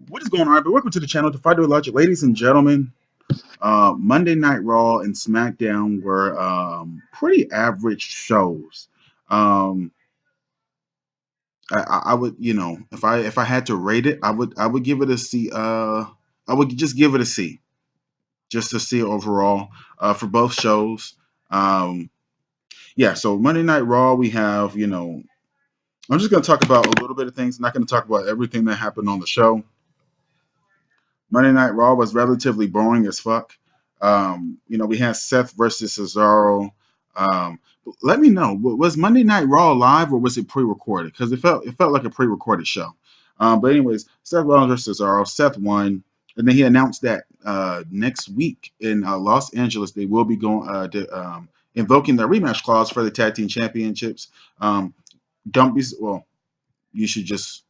What is going on, everybody? Welcome to the channel, Defy Do Logic. Ladies and gentlemen, Monday Night Raw and SmackDown were pretty average shows. Um, I would, if I had to rate it, I would give it a C. I would just give it a C, just to see overall for both shows. Um, yeah, so Monday Night Raw, we have, I'm just going to talk about a little bit of things. I'm not going to talk about everything that happened on the show. Monday Night Raw was relatively boring as fuck. We had Seth versus Cesaro. Um, Let me know, was Monday Night Raw live or was it pre-recorded? Because it felt like a pre-recorded show. But anyways, Seth Rollins versus Cesaro. Seth won, and then he announced that next week in Los Angeles they will be going invoking the rematch clause for the tag team championships. Um, don't be well. You should just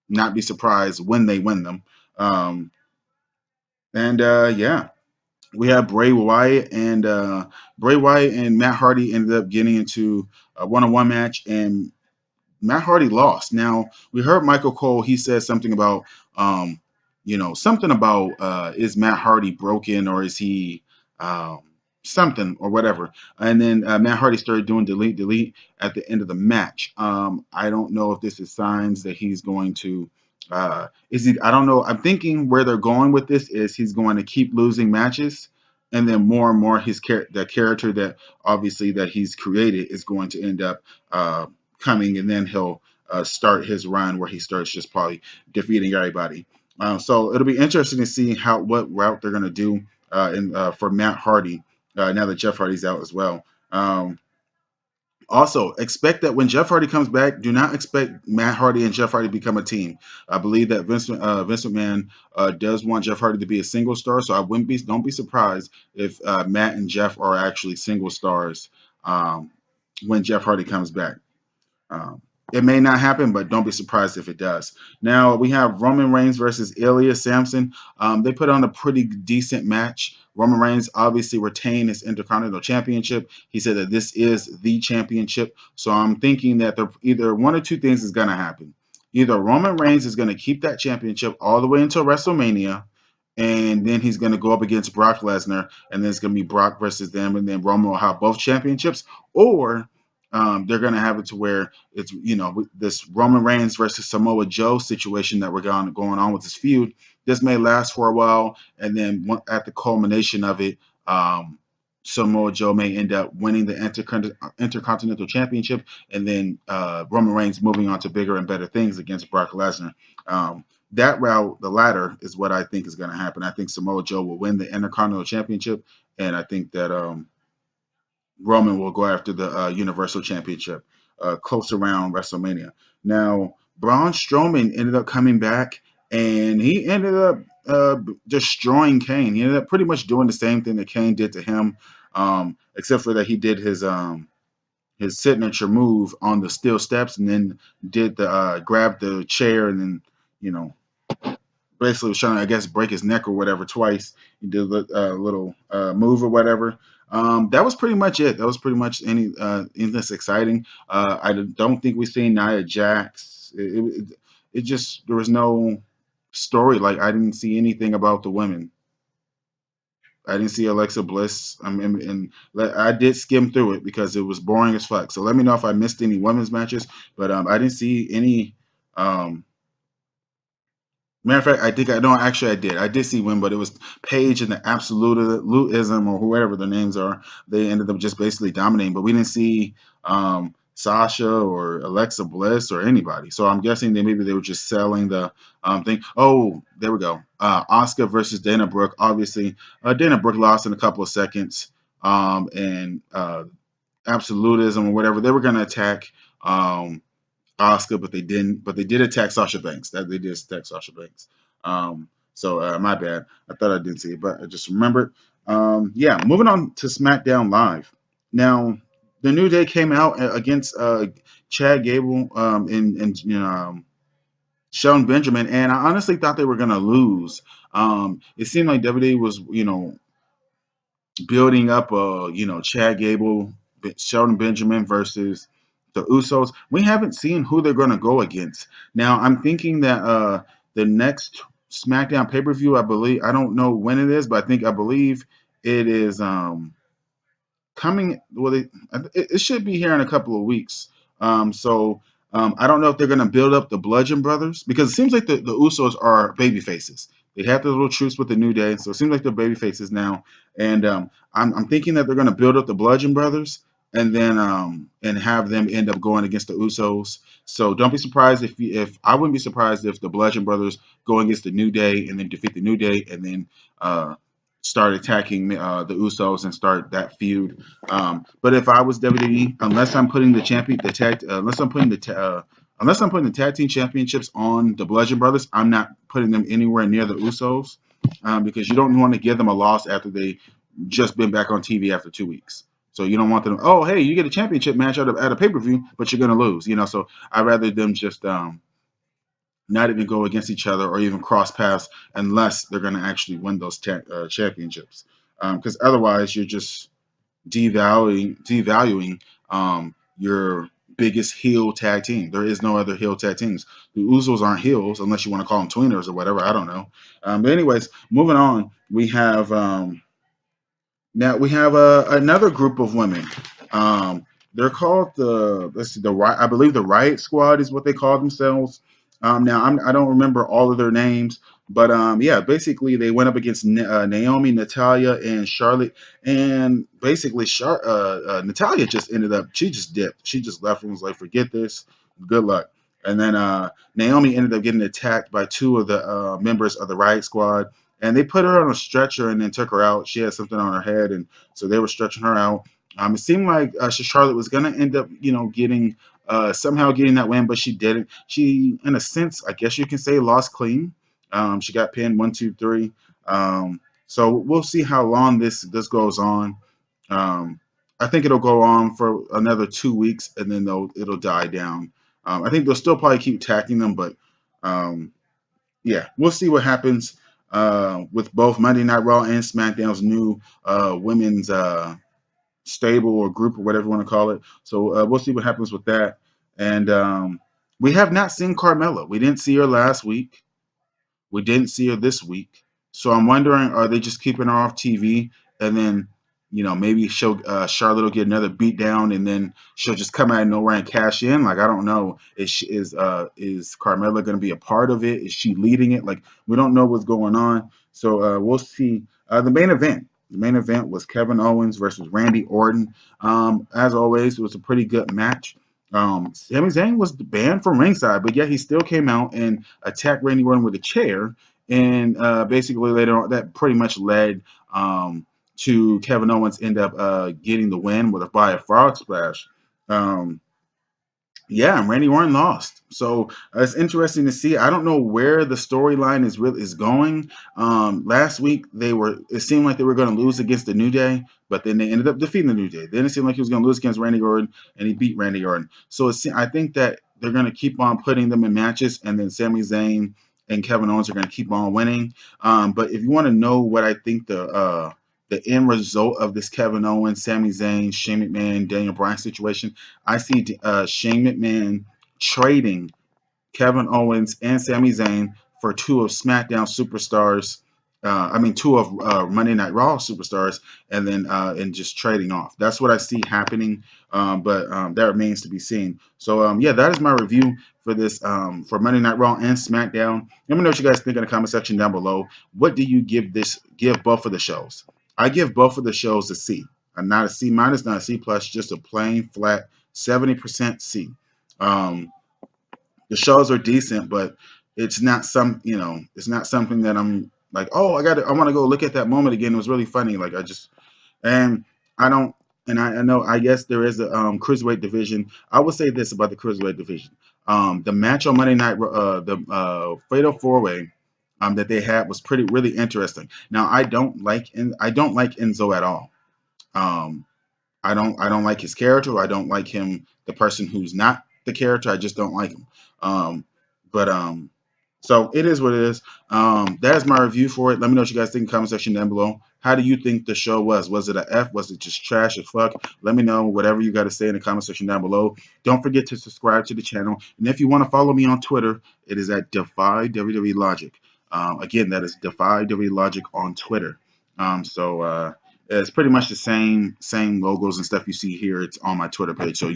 not be surprised when they win them. Um, and yeah, we have Bray Wyatt and Matt Hardy ended up getting into a one-on-one match, and Matt Hardy lost. Now we heard Michael Cole. He said something about something about is Matt Hardy broken or is he um, something or whatever. And then Matt Hardy started doing delete delete at the end of the match. I don't know if this is signs that he's going to. Is he? I don't know. I'm thinking where they're going with this is he's going to keep losing matches, and then more and more the character that obviously that he's created is going to end up coming, and then he'll start his run where he starts just probably defeating everybody. So it'll be interesting to see what route they're going to do for Matt Hardy now that Jeff Hardy's out as well. Also, expect that when Jeff Hardy comes back, do not expect Matt Hardy and Jeff Hardy to become a team. I believe that Vince McMahon does want Jeff Hardy to be a single star, so don't be surprised if Matt and Jeff are actually single stars um, when Jeff Hardy comes back. Um, it may not happen, but don't be surprised if it does. Now we have Roman Reigns versus Elias Samson. They put on a pretty decent match. Roman Reigns obviously retained his Intercontinental Championship. He said that this is the championship. So I'm thinking that either one or two things is going to happen. Either Roman Reigns is going to keep that championship all the way until WrestleMania, and then he's going to go up against Brock Lesnar, and then it's going to be Brock versus them, and then Roman will have both championships, or they're going to have it to where it's this Roman Reigns versus Samoa Joe situation that we're going on with this feud. This may last for a while, and then at the culmination of it, Samoa Joe may end up winning the Intercontinental Championship, and then Roman Reigns moving on to bigger and better things against Brock Lesnar. That route, the latter, is what I think is going to happen. I think Samoa Joe will win the Intercontinental Championship, and I think that Roman will go after the Universal Championship close around WrestleMania. Now, Braun Strowman ended up coming back, and he ended up destroying Kane. He ended up pretty much doing the same thing that Kane did to him, except for that he did his signature move on the steel steps, and then did the grab the chair, and then you know basically was trying to, I guess, break his neck or whatever twice. He did a little move or whatever. That was pretty much it. That was pretty much anything that's exciting. I don't think we've seen Nia Jax. It just there was no story. Like I didn't see anything about the women. I didn't see Alexa Bliss. I did skim through it because it was boring as fuck. So let me know if I missed any women's matches. But I didn't see any. Um, Matter of fact, I think I don't actually I did. I did see one, but it was Paige and the Absolutism or whoever their names are. They ended up just basically dominating, but we didn't see Sasha or Alexa Bliss or anybody. So I'm guessing maybe they were just selling the thing. Oh, there we go. Oscar versus Dana Brooke. Obviously, Dana Brooke lost in a couple of seconds. And Absolutism or whatever they were going to attack. Oscar, but they didn't. But they did attack Sasha Banks. That they did attack Sasha Banks. So my bad. I thought I didn't see it, but I just remembered. Yeah, moving on to SmackDown Live. Now, the New Day came out against Chad Gable and Shelton Benjamin, and I honestly thought they were gonna lose. It seemed like WWE was building up Chad Gable, Shelton Benjamin versus the Usos. We haven't seen who they're going to go against. Now I'm thinking that the next SmackDown pay-per-view, I believe, I don't know when it is, but I believe it is coming. Well, it should be here in a couple of weeks. So I don't know if they're going to build up the Bludgeon Brothers, because it seems like the Usos are baby faces. They have the little truce with the New Day, so it seems like they're baby faces now. And I'm thinking that they're going to build up the Bludgeon Brothers, and then and have them end up going against the Usos. So don't be surprised if I wouldn't be surprised if the Bludgeon Brothers go against the New Day and then defeat the New Day, and then start attacking the Usos and start that feud. But if I was WWE, unless I'm putting the champion, the tag, unless I'm putting the tag team championships on the Bludgeon Brothers, I'm not putting them anywhere near the Usos, because you don't want to give them a loss after they just been back on TV after 2 weeks. So you don't want them. Oh, hey, you get a championship match at a pay per view, but you're gonna lose. So I'd rather them just not even go against each other or even cross paths unless they're going to actually win those championships. Because otherwise, you're just devaluing your biggest heel tag team. There is no other heel tag teams. The Usos aren't heels unless you want to call them tweeners or whatever. I don't know. But anyways, moving on, we have now we have another group of women. Um, they're called the let's see, I believe the Riot Squad is what they call themselves. Now I don't remember all of their names, but yeah, basically they went up against Naomi, Natalia, and Charlotte, and basically Natalia just ended up, she just dipped, she just left and was like, forget this, good luck. And then Naomi ended up getting attacked by two of the members of the Riot Squad, and they put her on a stretcher and then took her out. She had something on her head, and so they were stretching her out. It seemed like Charlotte was going to end up, getting somehow getting that win, but she didn't. She, in a sense, I guess you can say, lost clean. She got pinned 1, 2, 3. So we'll see how long this goes on. Um, I think it'll go on for another 2 weeks, and then it'll die down. I think they'll still probably keep attacking them, but um, yeah, we'll see what happens with both Monday Night Raw and SmackDown's new women's stable or group or whatever you want to call it. So we'll see what happens with that. And we have not seen Carmella. We didn't see her last week. We didn't see her this week. So I'm wondering, are they just keeping her off TV, and then, maybe Charlotte will get another beat down, and then she'll just come out of nowhere and cash in? Like, I don't know. Is Carmella going to be a part of it? Is she leading it? Like, we don't know what's going on. So we'll see. The main event. The main event was Kevin Owens versus Randy Orton. As always, it was a pretty good match. Sami Zayn was banned from ringside, but yet he still came out and attacked Randy Orton with a chair. And basically later on, that pretty much led to Kevin Owens end up getting the win by a frog splash. Um, yeah, and Randy Orton lost. So it's interesting to see. I don't know where the storyline is going. Last week it seemed like they were going to lose against the New Day, but then they ended up defeating the New Day. Then it seemed like he was going to lose against Randy Orton, and he beat Randy Orton. So I think that they're going to keep on putting them in matches, and then Sami Zayn and Kevin Owens are going to keep on winning. But if you want to know what I think the end result of this Kevin Owens, Sami Zayn, Shane McMahon, Daniel Bryan situation, I see Shane McMahon trading Kevin Owens and Sami Zayn for two of SmackDown superstars. Two of Monday Night Raw superstars, and then and just trading off. That's what I see happening, but that remains to be seen. So yeah, that is my review for this for Monday Night Raw and SmackDown. Let me know what you guys think in the comment section down below. What do you give both of the shows? I give both of the shows a C. Not a C minus, not a C plus, just a plain flat 70% C. The shows are decent, but it's not it's not something that I'm like, oh, I want to go look at that moment again. It was really funny. Like and I don't, and I know, I guess there is a cruiserweight division. I will say this about the cruiserweight division. The match on Monday Night, the Fatal 4-Way that they had was really interesting. Now I don't like Enzo at all. Um, I don't like his character. I don't like him, the person who's not the character. I just don't like him. But So it is what it is. That is my review for it. Let me know what you guys think in the comment section down below. How do you think the show was? Was it a F? Was it just trash as fuck? Let me know whatever you got to say in the comment section down below. Don't forget to subscribe to the channel. And if you want to follow me on Twitter, it is at Defy WWE Logic. Again, that is Defy WWE Logic on Twitter. So it's pretty much the same logos and stuff you see here. It's on my Twitter page. So